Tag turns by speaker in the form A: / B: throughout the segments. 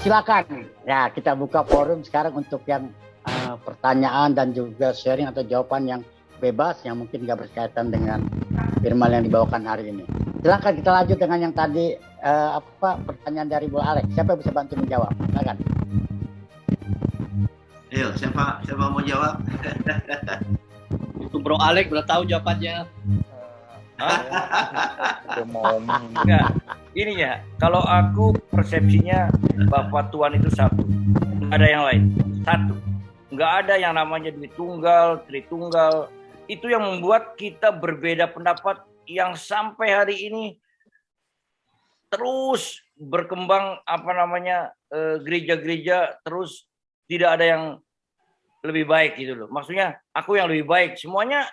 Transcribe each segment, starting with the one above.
A: silakan. Ya, kita buka forum sekarang untuk yang pertanyaan dan juga sharing atau jawaban yang bebas yang mungkin nggak berkaitan dengan firman yang dibawakan hari ini. Silakan kita lanjut dengan yang tadi pertanyaan dari Bu Alex. Siapa yang bisa bantu menjawab? Silakan.
B: Ayo, siapa mau jawab?
C: Itu Bro Alex udah tahu jawabannya.
D: Enggak, ini ya, kalau aku persepsinya bahwa Tuhan itu satu, nggak ada yang lain, satu, nggak ada yang namanya Tritunggal, Tritunggal. Itu yang membuat kita berbeda pendapat yang sampai hari ini terus berkembang gereja-gereja terus tidak ada yang lebih baik gitu loh. Maksudnya aku yang lebih baik, semuanya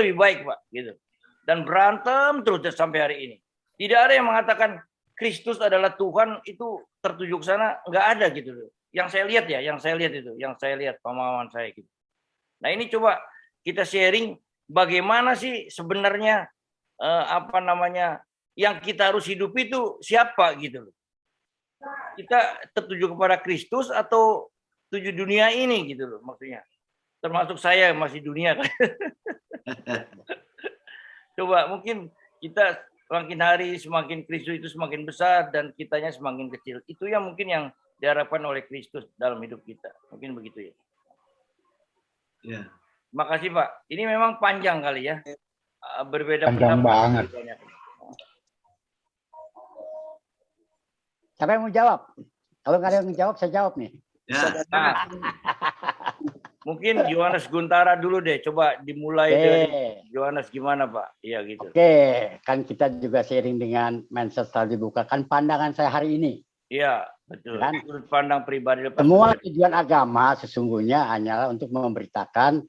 D: lebih baik Pak gitu. Dan berantem terus sampai hari ini. Tidak ada yang mengatakan Kristus adalah Tuhan itu tertuju ke sana, nggak ada gitu loh. Yang saya lihat pemahaman saya gitu. Nah ini coba kita sharing bagaimana sih sebenarnya yang kita harus hidupi itu siapa gitu loh. Kita tertuju kepada Kristus atau tuju dunia ini gitu loh maksudnya. Termasuk saya masih dunia kan. Coba mungkin kita semakin hari semakin Kristus itu semakin besar dan kitanya semakin kecil. Itu yang mungkin yang diharapkan oleh Kristus dalam hidup kita. Mungkin begitu ya.
B: Ya.
D: Makasih Pak. Ini memang panjang kali ya. Berbeda
A: panjang
D: pendapat.
A: Banget. Siapa yang mau jawab? Kalau nggak ada yang menjawab, saya jawab nih.
B: Ya.
D: Nah, mungkin Yohanes Guntara dulu deh, coba dimulai dari Yohanes gimana Pak? Iya gitu.
A: Oke, kan kita juga sharing dengan mindset setelah dibukakan pandangan saya hari ini.
D: Iya, betul.
A: Kan?
D: Sudut pandang pribadi.
A: Semua tujuan agama sesungguhnya hanyalah untuk memberitakan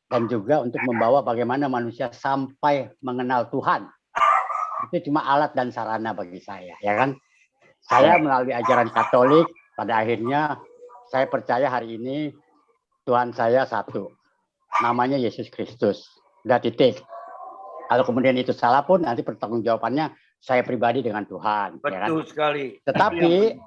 A: dan juga untuk membawa bagaimana manusia sampai mengenal Tuhan. Itu cuma alat dan sarana bagi saya, ya kan? Saya melalui ajaran Katolik, pada akhirnya saya percaya hari ini Tuhan saya satu, namanya Yesus Kristus. Udah titik. Kalau kemudian itu salah pun nanti pertanggungjawabannya saya pribadi dengan Tuhan.
D: Betul ya kan? Sekali.
A: Tetapi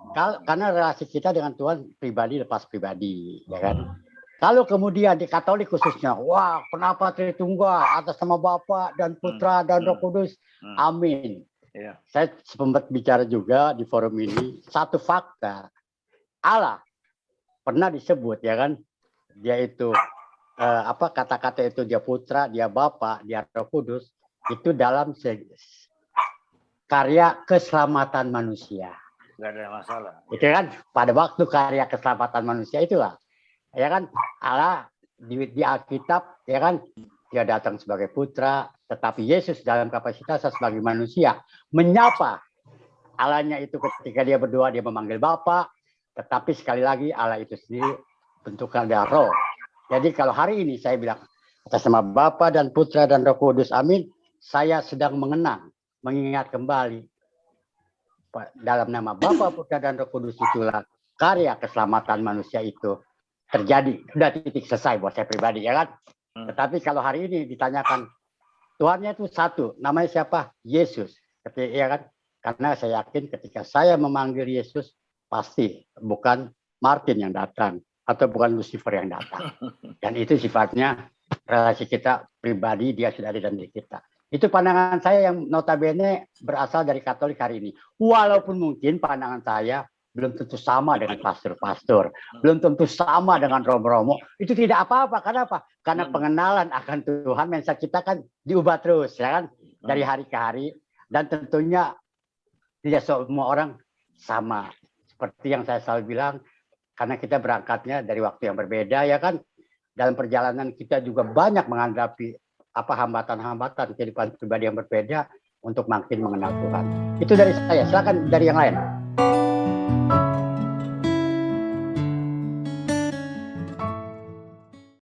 A: karena relasi kita dengan Tuhan pribadi lepas pribadi, ya kan? Kalau kemudian di Katolik khususnya, wah kenapa Tritunggal atas nama Bapa dan Putra dan Roh Kudus, amin. Ya. Saya sempat bicara juga di forum ini satu fakta, Allah pernah disebut ya kan? Dia itu kata-kata itu dia Putra, dia Bapa, dia Roh Kudus itu dalam karya keselamatan manusia.
D: Nggak ada masalah.
A: Itu kan pada waktu karya keselamatan manusia itulah, ya kan Allah di Alkitab ya kan dia datang sebagai Putra, tetapi Yesus dalam kapasitasnya sebagai manusia menyapa Allahnya itu ketika dia berdoa dia memanggil Bapa, tetapi sekali lagi Allah itu sendiri bentuknya ada roh. Jadi kalau hari ini saya bilang atas nama Bapa dan Putra dan Roh Kudus, amin. Saya sedang mengingat kembali dalam nama Bapa, Putra dan Roh Kudus itulah karya keselamatan manusia itu terjadi. Sudah titik selesai buat saya pribadi ya kan. Tetapi kalau hari ini ditanyakan Tuhannya itu satu, namanya siapa? Yesus. Ya kan? Karena saya yakin ketika saya memanggil Yesus pasti bukan Martin yang datang atau bukan Lucifer yang datang. Dan itu sifatnya relasi kita pribadi, dia sudah ada dalam diri kita. Itu pandangan saya yang notabene berasal dari Katolik hari ini. Walaupun mungkin pandangan saya belum tentu sama dengan pastor-pastor, belum tentu sama dengan romo-romo. Itu tidak apa-apa. Karena apa? Karena pengenalan akan Tuhan, mindset kita kan diubah terus, ya kan? Dari hari ke hari. Dan tentunya tidak semua orang sama. Seperti yang saya selalu bilang, karena kita berangkatnya dari waktu yang berbeda, ya kan? Dalam perjalanan kita juga banyak menghadapi hambatan-hambatan kehidupan pribadi yang berbeda untuk makin mengenal Tuhan. Itu dari saya. Silakan dari yang lain.